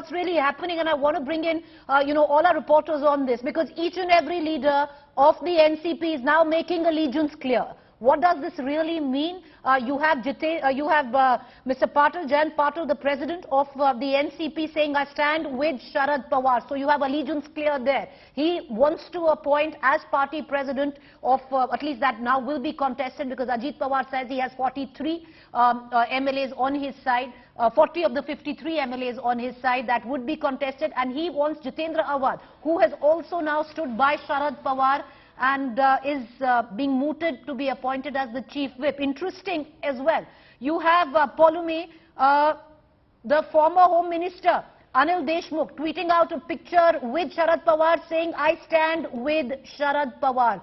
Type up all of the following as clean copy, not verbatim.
what's really happening, and I want to bring in, all our reporters on this, because each and every leader of the NCP is now making allegiance clear. What does this really mean? You have Mr. Patil, Jayant Patil, the president of the NCP, saying, I stand with Sharad Pawar. So you have allegiance clear there. He wants to appoint as party president of, at least that now will be contested, because Ajit Pawar says he has 43 MLAs on his side. 40 of the 53 MLAs on his side that would be contested, and he wants Jitendra Awad, who has also now stood by Sharad Pawar and is being mooted to be appointed as the chief whip. Interesting as well. You have Polume, the former Home Minister, Anil Deshmukh, tweeting out a picture with Sharad Pawar saying, I stand with Sharad Pawar.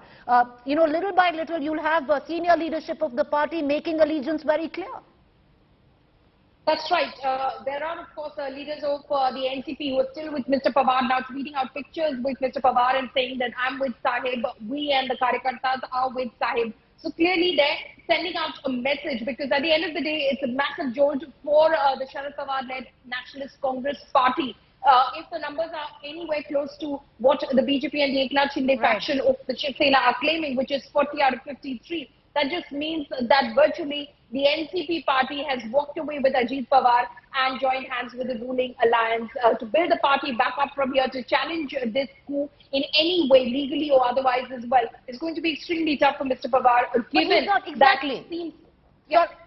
Little by little, you'll have senior leadership of the party making allegiance very clear. That's right. There are, of course, leaders of the NCP who are still with Mr. Pawar, now tweeting out pictures with Mr. Pawar and saying that I'm with Sahib, we and the Karyakartas are with Sahib. So clearly they're sending out a message, because at the end of the day, it's a massive jolt for the Sharad Pawar-led Nationalist Congress Party. If the numbers are anywhere close to what the BJP and the Eknath Shinde faction of the Shiv Sena are claiming, which is 40 out of 53, that just means that virtually the NCP party has walked away with Ajit Pawar and joined hands with the ruling alliance to build the party back up from here to challenge this coup in any way, legally or otherwise as well. It's going to be extremely tough for Mr. Pawar, given that seems...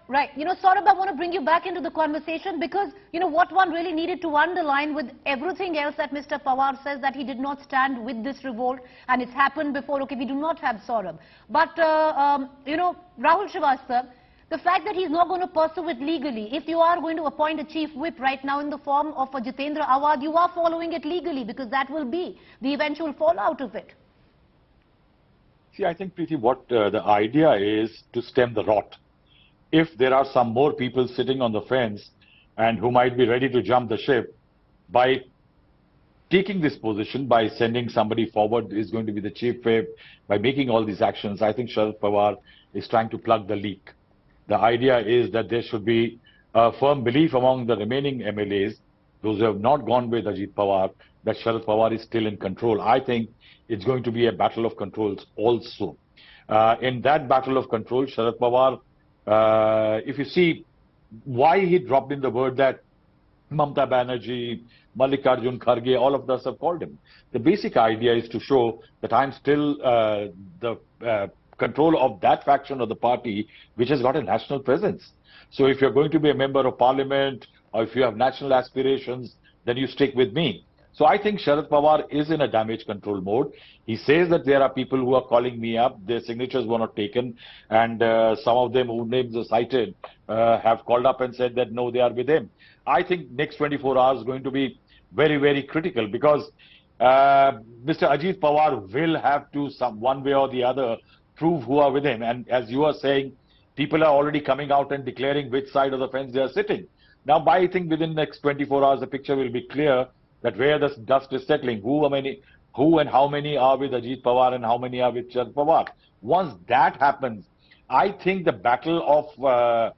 Right. Saurabh, I want to bring you back into the conversation, because, what one really needed to underline with everything else that Mr. Pawar says, that he did not stand with this revolt, and it's happened before. Okay, we do not have Saurabh. But, Rahul Srivastava, the fact that he's not going to pursue it legally, if you are going to appoint a chief whip right now in the form of a Jitendra Awad, you are following it legally, because that will be the eventual fallout of it. See, I think, Preeti, what the idea is to stem the rot. If there are some more people sitting on the fence and who might be ready to jump the ship, by taking this position, by sending somebody forward is going to be the chief whip, by making all these actions, I think Sharad Pawar is trying to plug the leak. The idea is that there should be a firm belief among the remaining MLAs, those who have not gone with Ajit Pawar, that Sharad Pawar is still in control. I think it's going to be a battle of controls also. In that battle of control, Sharad Pawar, if you see why he dropped in the word that Mamata Banerjee, Mallikarjun Kharge, all of us have called him. The basic idea is to show that I'm still the control of that faction of the party which has got a national presence. So if you're going to be a member of parliament, or if you have national aspirations, then you stick with me. So I think Sharad Pawar is in a damage control mode. He says that there are people who are calling me up, their signatures were not taken, and some of them whose names are cited have called up and said that no, they are with him. I think next 24 hours is going to be very, very critical, because Mr. Ajit Pawar will have to, one way or the other, prove who are with him. And as you are saying, people are already coming out and declaring which side of the fence they are sitting. Now, I think within the next 24 hours, the picture will be clear that where the dust is settling, who and how many are with Ajit Pawar and how many are with Sharad Pawar. Once that happens, I think the battle of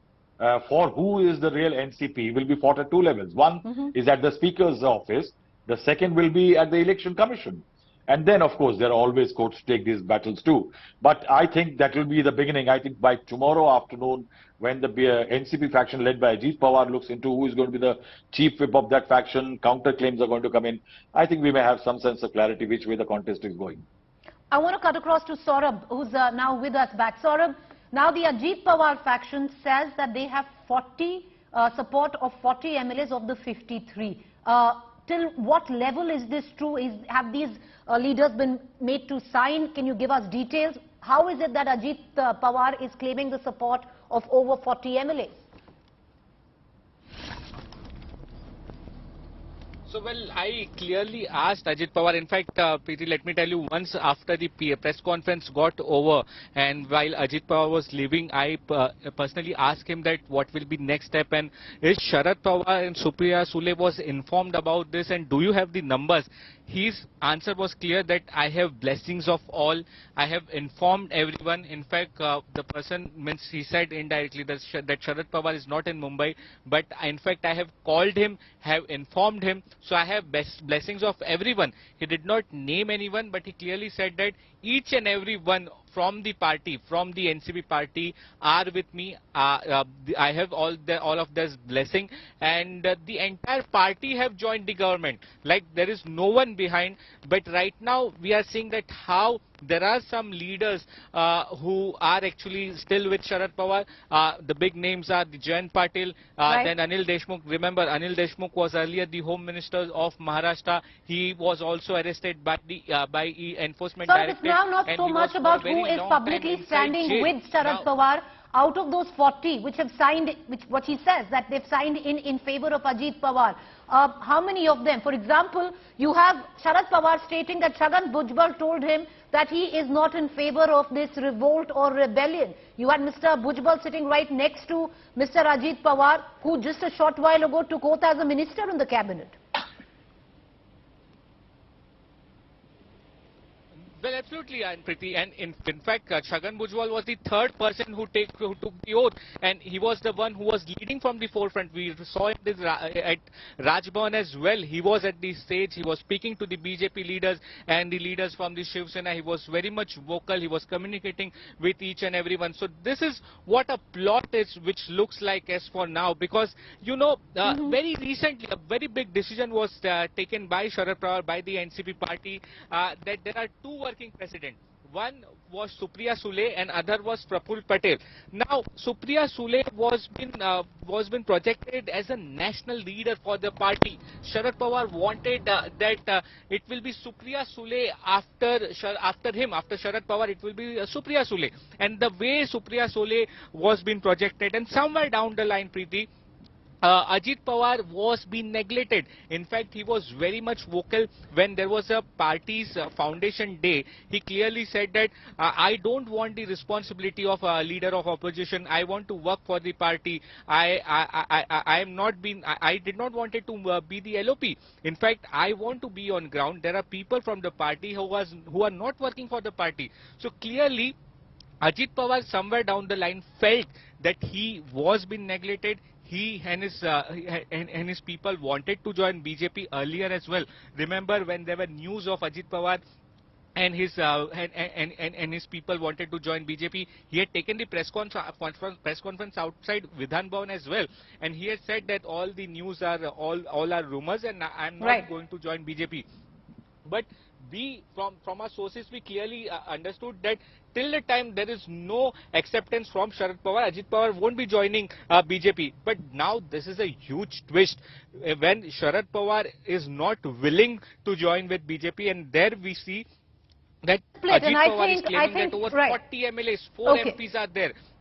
for who is the real NCP will be fought at two levels. One is at the Speaker's office. The second will be at the Election Commission. And then, of course, there are always courts to take these battles too. But I think that will be the beginning. I think by tomorrow afternoon, when the NCP faction led by Ajit Pawar looks into who is going to be the chief whip of that faction, counter claims are going to come in. I think we may have some sense of clarity which way the contest is going. I want to cut across to Saurabh, who's now with us back. Saurabh, now the Ajit Pawar faction says that they have support of 40 MLAs of the 53. Till what level is this true? Have these leaders been made to sign? Can you give us details? How is it that Ajit Pawar is claiming the support of over 40 MLAs? So, well, I clearly asked Ajit Pawar. In fact, Preeti, let me tell you, once after the press conference got over and while Ajit Pawar was leaving, I personally asked him that what will be next step, and is Sharad Pawar and Supriya Sule was informed about this, and do you have the numbers? His answer was clear that I have blessings of all. I have informed everyone. In fact, the person means he said indirectly that Sharad Pawar is not in Mumbai, but in fact I have called him, have informed him. So I have blessings of everyone. He did not name anyone, but he clearly said that each and every one from the party, from the NCP party, are with me. I have all of this blessing, and the entire party have joined the government. Like there is no one behind. But right now we are seeing that how there are some leaders who are actually still with Sharad Pawar. The big names are the Jayant Patil, Right. then Anil Deshmukh. Remember, Anil Deshmukh was earlier the Home Minister of Maharashtra. He was also arrested by the Enforcement So it's Directorate. now not and so he was much for a about very who is long time publicly inside standing jail. with Sharad Now, Pawar. Out of those 40 which have signed, what he says that they've signed in favor of Ajit Pawar, how many of them? For example, you have Sharad Pawar stating that Chhagan Bhujbal told him that he is not in favor of this revolt or rebellion. You had Mr. Bhujbal sitting right next to Mr. Ajit Pawar, who just a short while ago took oath as a minister in the cabinet. well, absolutely, and Priti, and in fact, Chhagan Bhujbal was the third person who took the oath, and he was the one who was leading from the forefront. We saw it at Rajbhavan as well. He was at the stage. He was speaking to the BJP leaders and the leaders from the Shiv Sena. He was very much vocal. He was communicating with each and everyone. So this is what a plot is, which looks like as for now, because you know, very recently a very big decision was taken by Sharad Pawar, by the NCP party, that there are two working presidents. One was Supriya Sule and other was Praful Patel. Now, Supriya Sule was been projected as a national leader for the party. Sharad Pawar wanted that it will be Supriya Sule after him, after Sharad Pawar, it will be Supriya Sule. And the way Supriya Sule was being projected, and somewhere down the line, Preeti, Ajit Pawar was being neglected. In fact, he was very much vocal when there was a party's foundation day. He clearly said that I don't want the responsibility of a leader of opposition. I want to work for the party. I did not want it to be the LOP. In fact, I want to be on ground. There are people from the party who are not working for the party. So clearly, Ajit Pawar somewhere down the line felt that he was being neglected. He and his people wanted to join BJP earlier as well. Remember when there were news of Ajit Pawar and his people wanted to join BJP, he had taken the press conference outside Vidhan Bhavan as well, and he had said that all the news are all are rumors, and I'm not going to join BJP. But we, from our sources, we clearly understood that till the time there is no acceptance from Sharad Pawar, Ajit Pawar won't be joining BJP. But now this is a huge twist when Sharad Pawar is not willing to join with BJP, and there we see that Ajit Pawar is claiming that over 40 MLAs, 4 MPs are there.